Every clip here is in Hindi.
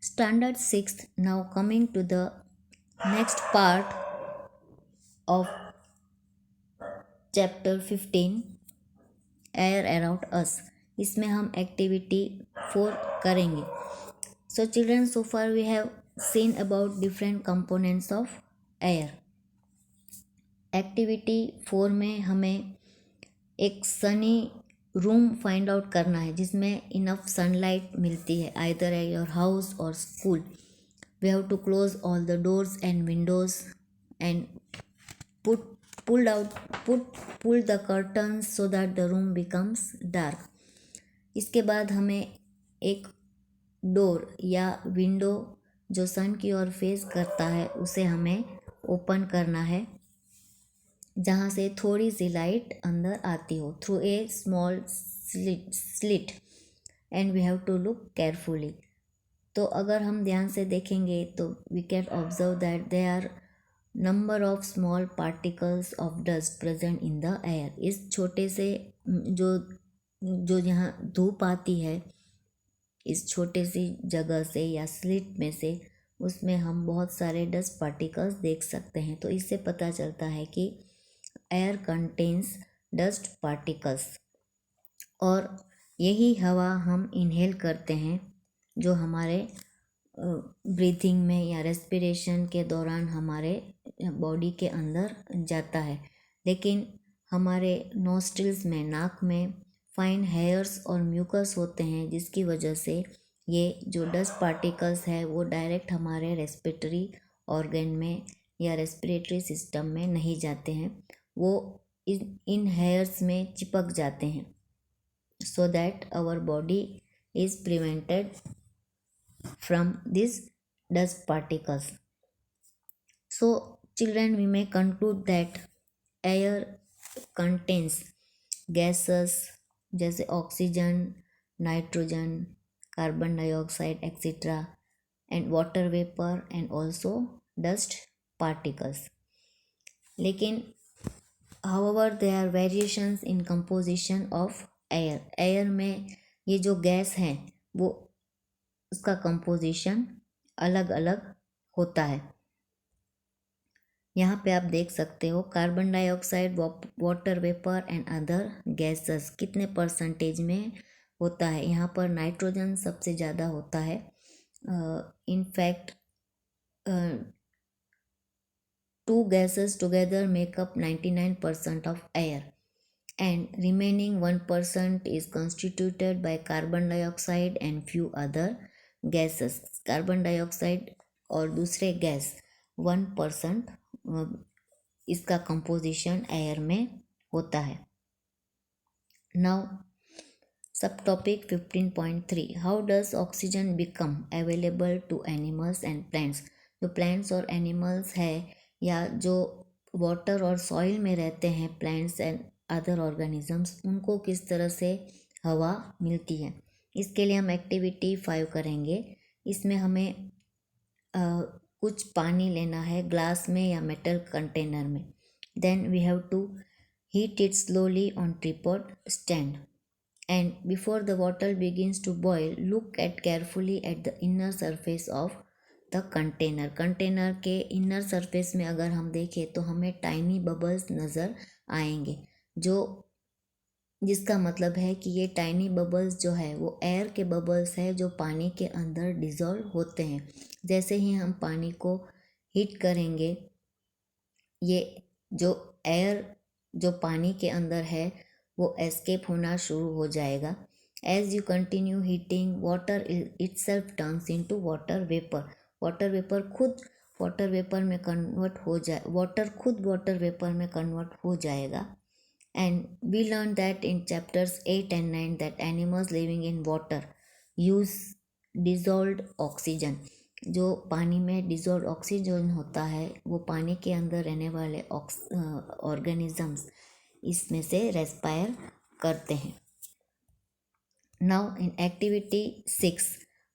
Standard 6th. Now coming to the next part of chapter 15, air around us. इसमें हम एक्टिविटी 4 करेंगे। So children, so far we have seen about different components of air. Activity 4 में हमें एक सनी रूम फाइंड आउट करना है जिसमें इनफ सनलाइट मिलती है, आइदर एट योर हाउस और school. We have to close all the doors and windows and put pulled out pull the curtains so that the room becomes dark। इसके बाद हमें एक डोर या विंडो जो सन की ओर फेस करता है उसे हमें ओपन करना है, जहाँ से थोड़ी सी लाइट अंदर आती हो, through a small slit and we have to look carefully. तो अगर हम ध्यान से देखेंगे तो we can observe that they are number of small particles of dust present in the air. इस छोटे से जो जो यहाँ धूप आती है, इस छोटे सी जगह से या स्लिट में से, उसमें हम बहुत सारे डस्ट पार्टिकल्स देख सकते हैं। तो इससे पता चलता है कि एयर कंटेन्स डस्ट पार्टिकल्स, और यही हवा हम इनहेल करते हैं जो हमारे ब्रीथिंग में या रेस्पिरेशन के दौरान हमारे बॉडी के अंदर जाता है। लेकिन हमारे नोस्ट्रिल्स में, नाक में फाइन हेयर्स और म्यूकस होते हैं, जिसकी वजह से ये जो डस्ट पार्टिकल्स है वो डायरेक्ट हमारे रेस्पिरेटरी ऑर्गन में या रेस्पिरेटरी सिस्टम में नहीं जाते हैं, वो इन हेयर्स में चिपक जाते हैं, so that our body is prevented from these dust particles. So children, we may conclude that air contains gases जैसे oxygen, nitrogen, carbon dioxide etcetera, and water vapour and also dust particles. लेकिन however there are variations in composition of air. Air में ये जो गैस है वो उसका कंपोजिशन अलग अलग होता है। यहाँ पे आप देख सकते हो carbon dioxide, water vapour and other gases कितने परसेंटेज में होता है। यहाँ पर नाइट्रोजन सबसे ज़्यादा होता है। In fact 2 gases together make up 99% of air, and remaining 1% is constituted by carbon dioxide and few other gases। Carbon dioxide और दूसरे गैस 1% इसका कंपोजिशन एयर में होता है। Now sub topic 15.3, how does oxygen become available to animals and plants. जो प्लांट्स और एनिमल्स है या जो वाटर और सॉइल में रहते हैं, प्लांट्स एंड अदर ऑर्गेनिजम्स, उनको किस तरह से हवा मिलती है। इसके लिए हम एक्टिविटी 5 करेंगे। इसमें हमें कुछ पानी लेना है ग्लास में या मेटल कंटेनर में। Then we have to heat it slowly on tripod stand, and before the water begins to boil look at carefully at the inner surface of the container. Container के इनर सरफेस में अगर हम देखें तो हमें टाइनी बबल्स नज़र आएंगे, जो जिसका मतलब है कि ये टाइनी बबल्स जो है वो एयर के बबल्स है जो पानी के अंदर डिज़ोल्व होते हैं। जैसे ही हम पानी को हीट करेंगे, ये जो एयर जो पानी के अंदर है वो एस्केप होना शुरू हो जाएगा। As you continue heating, water itself turns into water vapour. Water vapour खुद वाटर वेपर में कन्वर्ट हो जाए वाटर खुद वाटर वेपर में कन्वर्ट हो जाएगा। And we learned that in chapters 8 and 9 that animals living in water use dissolved oxygen। जो पानी में डिजोल्व ऑक्सीजन होता है वो पानी के अंदर रहने वाले ऑर्गेनिजम्स इसमें से रेस्पायर करते हैं। नाउ इन एक्टिविटी 6,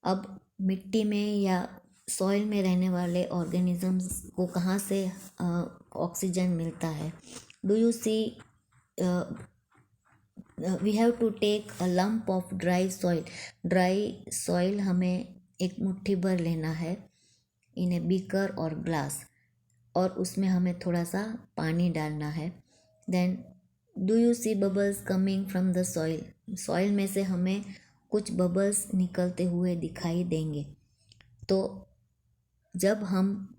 अब मिट्टी में या सॉइल में रहने वाले ऑर्गेनिजम्स को कहाँ से ऑक्सीजन मिलता है। Do you see we have to take a lump of dry soil. Dry soil हमें एक मुट्ठी भर लेना है इन ए बीकर और ग्लास, और उसमें हमें थोड़ा सा पानी डालना है। Then do you see bubbles coming from the soil, soil में से हमें कुछ बबल्स निकलते हुए दिखाई देंगे। तो जब हम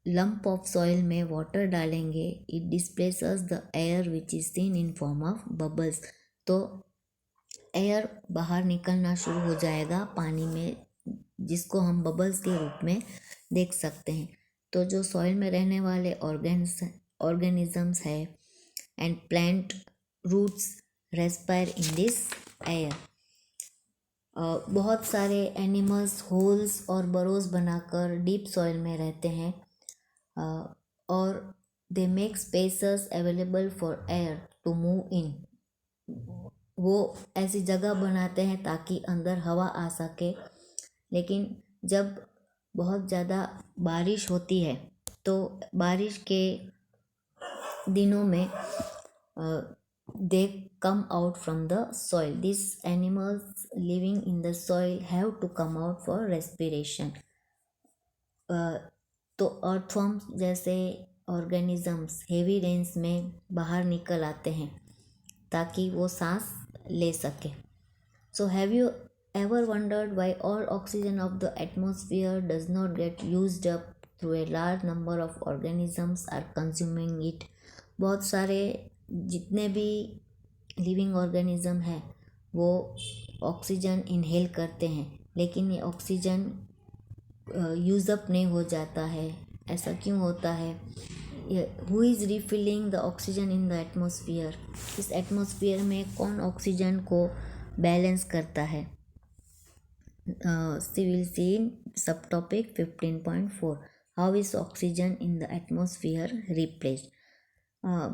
लंप ऑफ सॉइल में वाटर डालेंगे, it displaces the air which is seen in form of bubbles. तो एयर बाहर निकलना शुरू हो जाएगा पानी में, जिसको हम बबल्स के रूप में देख सकते हैं। तो जो सॉइल में रहने वाले ऑर्गेनिजम्स है and plant roots respire in this air. बहुत सारे एनिमल्स होल्स और बरोज बनाकर डीप सॉइल में रहते हैं, और they make spaces available for air to move in. वो ऐसी जगह बनाते हैं ताकि अंदर हवा आ सके। लेकिन जब बहुत ज़्यादा बारिश होती है तो बारिश के दिनों में they come out from the soil. This animals living in the soil have to come out for respiration. तो अर्थवर्म्स जैसे ऑर्गेनिजम्स हेवी रेन्स में बाहर निकल आते हैं ताकि वो सांस ले सके। So have you ever wondered why all oxygen of the atmosphere does not get used up through a large number of organisms are consuming it? बहुत सारे जितने भी लिविंग ऑर्गेनिज्म हैं वो ऑक्सीजन इनहेल करते हैं, लेकिन ये ऑक्सीजन यूज़ अप नहीं हो जाता है। ऐसा क्यों होता है? Who is refilling the oxygen in the atmosphere? इस एटमोसफियर में कौन ऑक्सीजन को बैलेंस करता है? We'll see in subtopic 15.4 how is oxygen in the atmosphere replaced।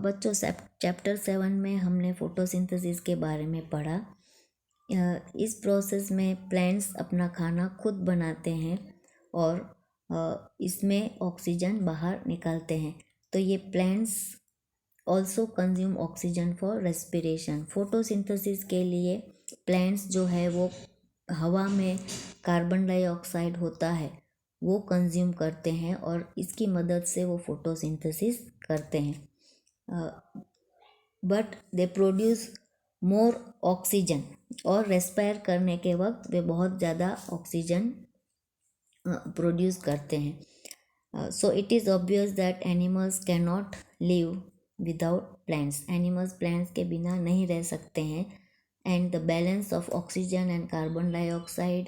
बच्चों चैप्टर 7 में हमने फोटोसिंथेसिस के बारे में पढ़ा। इस प्रोसेस में प्लांट्स अपना खाना खुद बनाते हैं और इसमें ऑक्सीजन बाहर निकालते हैं। तो ये plants also consume oxygen for respiration. Photosynthesis के लिए प्लांट्स जो है वो हवा में कार्बन डाइऑक्साइड होता है वो कंज्यूम करते हैं और इसकी मदद से वो फोटोसिंथेसिस करते हैं। But they produce more oxygen, और रेस्पायर करने के वक्त वे बहुत ज़्यादा ऑक्सीजन प्रोड्यूस करते हैं। So it is obvious that animals can not live without plants. Animals plants के बिना नहीं रह सकते हैं। And the balance of oxygen and carbon dioxide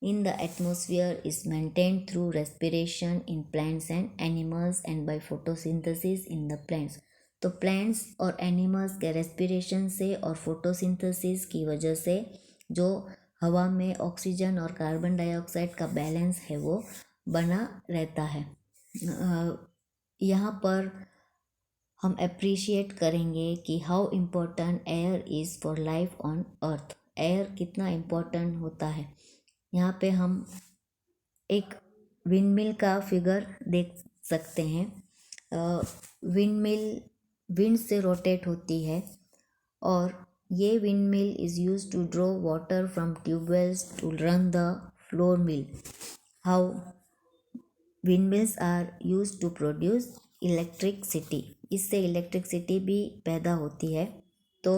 in the atmosphere is maintained through respiration in plants and animals and by photosynthesis in the plants। तो plants और animals के respiration से और photosynthesis की वजह से जो हवा में ऑक्सीजन और कार्बन डाइऑक्साइड का बैलेंस है वो बना रहता है। यहाँ पर हम अप्रिशिएट करेंगे कि how important air is for life on earth. Air कितना इम्पोर्टेंट होता है। यहाँ पे हम एक विंडमिल का फिगर देख सकते हैं। विंडमिल विंड से रोटेट होती है और ये windmill is use to draw water from tubewells to run the flour mill. How windmills are use to produce electricity. इससे इलेक्ट्रिसिटी भी पैदा होती है। तो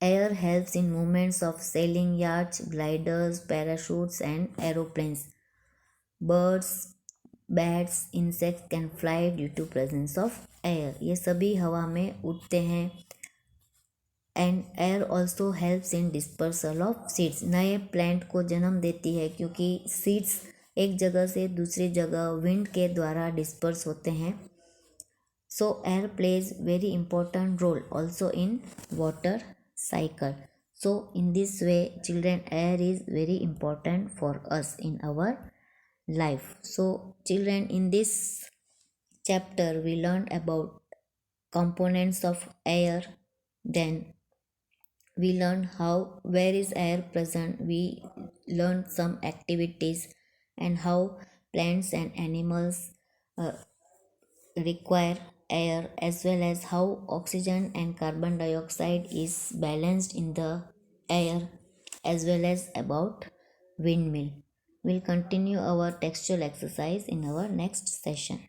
air helps in movements of sailing yards, gliders, parachutes and aeroplanes. Birds, bats, insects can fly due to presence of air. ये सभी हवा में उड़ते हैं। And air also helps in dispersal of seeds. नए प्लांट को जन्म देती है क्योंकि सीड्स एक जगह से दूसरी जगह विंड के द्वारा डिस्पर्स होते हैं। So air plays very important role also in water cycle. So in this way children, air is very important for us in our life. So children, in this chapter we learned about components of air. Then we learned how where is air present. We learned some activities and how plants and animals require air, as well as how oxygen and carbon dioxide is balanced in the air, as well as about windmill. We'll continue our textual exercise in our next session.